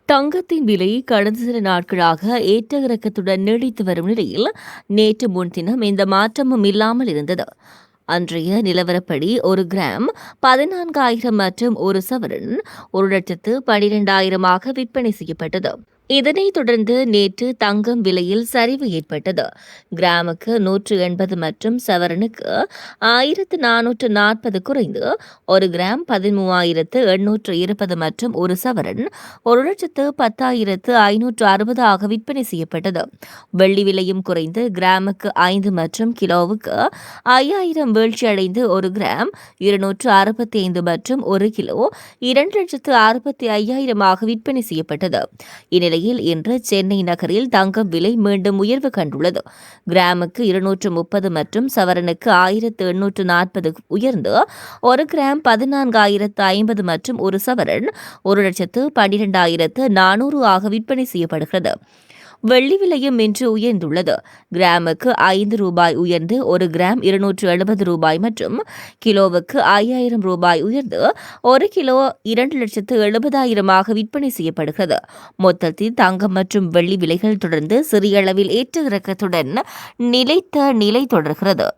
தங்கத்தின் விலை கடந்த சில நாட்களாக ஏற்ற இறக்கத்துடன் நீடித்து வரும் நிலையில் நேற்று முன்தினம் எந்த மாற்றமும் இல்லாமல் இருந்தது. அன்றைய நிலவரப்படி ஒரு கிராம் 14,000 மற்றும் ஒரு சவரன் 1,12,000 விற்பனை செய்யப்பட்டது. இதனைத் தொடர்ந்து நேற்று தங்கம் விலையில் சரிவு ஏற்பட்டது. கிராமுக்கு 180 மற்றும் சவரனுக்கு 1,440 குறைந்து ஒரு கிராம் 13,820 மற்றும் ஒரு சவரன் 1,10,560 ஆக விற்பனை செய்யப்பட்டது. வெள்ளி விலையும் குறைந்து கிராமுக்கு 5 மற்றும் கிலோவுக்கு 5,000 வீழ்ச்சியடைந்து ஒரு கிராம் 265 மற்றும் ஒரு கிலோ 2,65,000 விற்பனை செய்யப்பட்டது. இந்நிலையில் இன்று சென்னை நகரில் தங்கம் விலை மீண்டும் உயர்வு கண்டுள்ளது. கிராமுக்கு 230 மற்றும் சவரனுக்கு 1,840 உயர்ந்து ஒரு கிராம் 14,050 மற்றும் ஒரு சவரன் 1,12,400 ஆக விற்பனை செய்யப்படுகிறது. வெள்ளி விலையும் இன்று உயர்ந்துள்ளது. கிராமுக்கு 5 ரூபாய் உயர்ந்து ஒரு கிராம் 270 ரூபாய் மற்றும் கிலோவுக்கு 5,000 ரூபாய் உயர்ந்து ஒரு கிலோ 2,70,000 விற்பனை செய்யப்படுகிறது. மொத்தத்தில் தங்கம் மற்றும் வெள்ளி விலைகள் தொடர்ந்து சிறிய அளவில் ஏற்ற இறக்கத்துடன் நிலைத்த நிலை தொடர்கிறது.